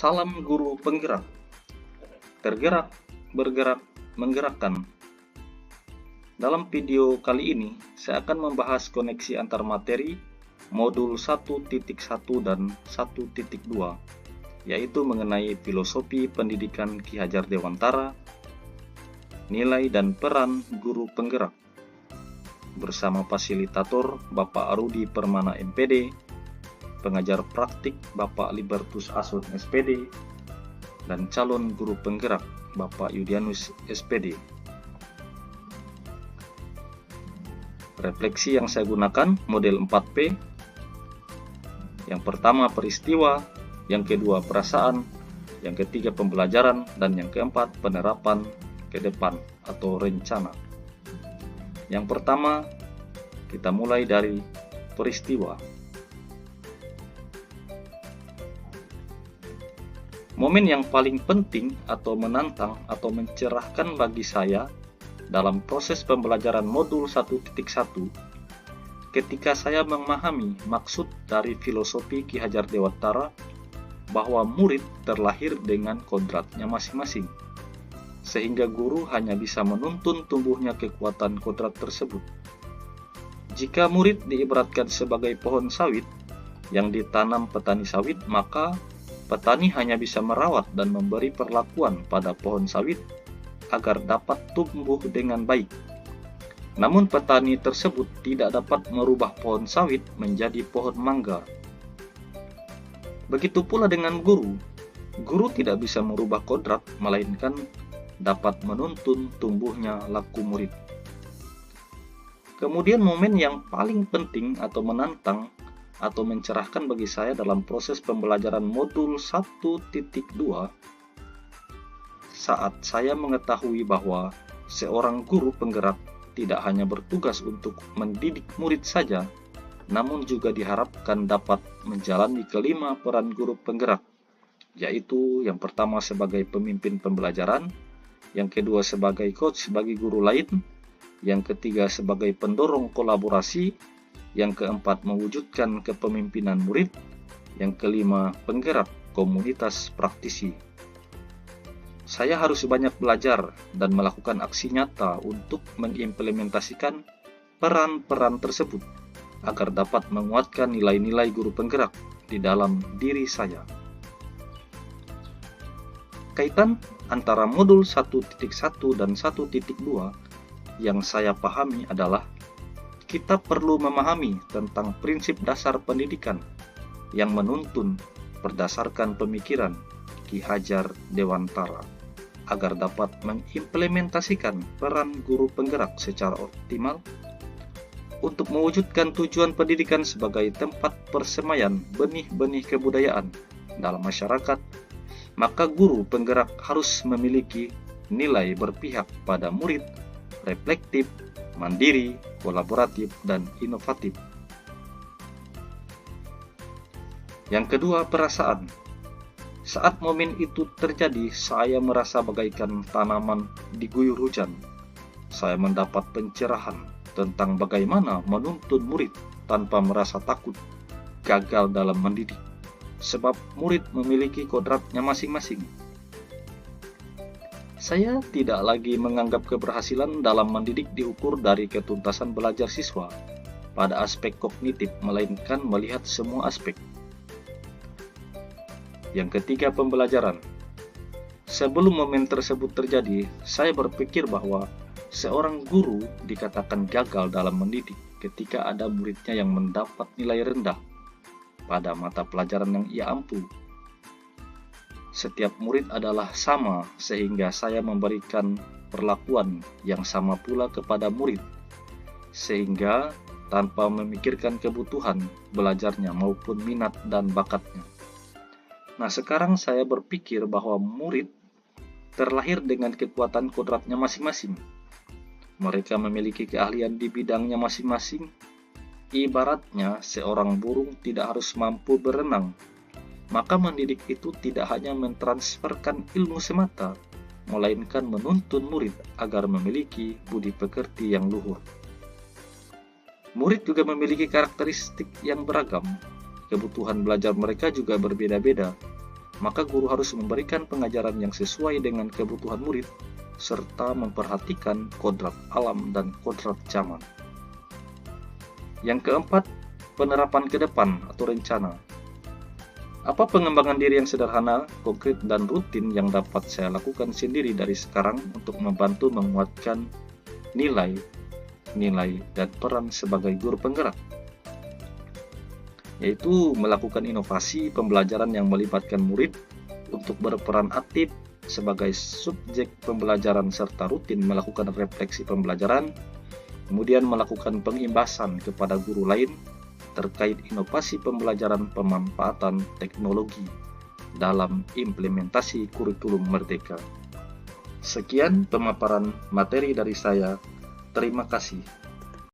Salam guru penggerak, tergerak, bergerak, menggerakkan. Dalam video kali ini, saya akan membahas koneksi antar materi modul 1.1 dan 1.2, yaitu mengenai filosofi pendidikan Ki Hajar Dewantara, nilai dan peran guru penggerak, bersama fasilitator Bapak Rudi Permana MPD, pengajar praktik Bapak Libertus Asun SPD, dan calon guru penggerak Bapak Yudianus SPD. Refleksi yang saya gunakan model 4P. Yang pertama peristiwa, yang kedua perasaan, yang ketiga pembelajaran, dan yang keempat penerapan ke depan atau rencana. Yang pertama, kita mulai dari peristiwa. Momen yang paling penting atau menantang atau mencerahkan bagi saya dalam proses pembelajaran modul 1.1 ketika saya memahami maksud dari filosofi Ki Hajar Dewantara bahwa murid terlahir dengan kodratnya masing-masing, sehingga guru hanya bisa menuntun tumbuhnya kekuatan kodrat tersebut. Jika murid diibaratkan sebagai pohon sawit yang ditanam petani sawit, maka petani hanya bisa merawat dan memberi perlakuan pada pohon sawit agar dapat tumbuh dengan baik. Namun petani tersebut tidak dapat merubah pohon sawit menjadi pohon mangga. Begitu pula dengan guru. Guru tidak bisa merubah kodrat, melainkan dapat menuntun tumbuhnya laku murid. Kemudian momen yang paling penting atau menantang atau mencerahkan bagi saya dalam proses pembelajaran modul 1.2 saat saya mengetahui bahwa seorang guru penggerak tidak hanya bertugas untuk mendidik murid saja, namun juga diharapkan dapat menjalani kelima peran guru penggerak, yaitu yang pertama sebagai pemimpin pembelajaran, yang kedua sebagai coach bagi guru lain, yang ketiga sebagai pendorong kolaborasi, yang keempat mewujudkan kepemimpinan murid, yang kelima penggerak komunitas praktisi. Saya harus banyak belajar dan melakukan aksi nyata untuk mengimplementasikan peran-peran tersebut agar dapat menguatkan nilai-nilai guru penggerak di dalam diri saya. Kaitan antara modul 1.1 dan 1.2 yang saya pahami adalah kita perlu memahami tentang prinsip dasar pendidikan yang menuntun berdasarkan pemikiran Ki Hajar Dewantara agar dapat mengimplementasikan peran guru penggerak secara optimal untuk mewujudkan tujuan pendidikan sebagai tempat persemaian benih-benih kebudayaan dalam masyarakat. Maka guru penggerak harus memiliki nilai berpihak pada murid, reflektif, mandiri, kolaboratif, dan inovatif. Yang kedua, perasaan. Saat momen itu terjadi, saya merasa bagaikan tanaman diguyur hujan. Saya mendapat pencerahan tentang bagaimana menuntun murid tanpa merasa takut gagal dalam mendidik, sebab murid memiliki kodratnya masing-masing. Saya tidak lagi menganggap keberhasilan dalam mendidik diukur dari ketuntasan belajar siswa pada aspek kognitif, melainkan melihat semua aspek. Yang ketiga, pembelajaran. Sebelum momen tersebut terjadi, saya berpikir bahwa seorang guru dikatakan gagal dalam mendidik ketika ada muridnya yang mendapat nilai rendah pada mata pelajaran yang ia ampu. Setiap murid adalah sama, sehingga saya memberikan perlakuan yang sama pula kepada murid, sehingga tanpa memikirkan kebutuhan belajarnya maupun minat dan bakatnya. Nah, sekarang saya berpikir bahwa murid terlahir dengan kekuatan kodratnya masing-masing. Mereka memiliki keahlian di bidangnya masing-masing. Ibaratnya seorang burung tidak harus mampu berenang. Maka mendidik itu tidak hanya mentransferkan ilmu semata, melainkan menuntun murid agar memiliki budi pekerti yang luhur. Murid juga memiliki karakteristik yang beragam. Kebutuhan belajar mereka juga berbeda-beda. maka guru harus memberikan pengajaran yang sesuai dengan kebutuhan murid, serta memperhatikan kodrat alam dan kodrat zaman. Yang keempat, penerapan ke depan atau rencana. Apa pengembangan diri yang sederhana, konkret, dan rutin yang dapat saya lakukan sendiri dari sekarang untuk membantu menguatkan nilai, dan peran sebagai guru penggerak? Yaitu melakukan inovasi pembelajaran yang melibatkan murid untuk berperan aktif sebagai subjek pembelajaran serta rutin melakukan refleksi pembelajaran, kemudian melakukan pengimbasan kepada guru lain terkait inovasi pembelajaran pemanfaatan teknologi dalam implementasi kurikulum merdeka. Sekian pemaparan materi dari saya. Terima kasih.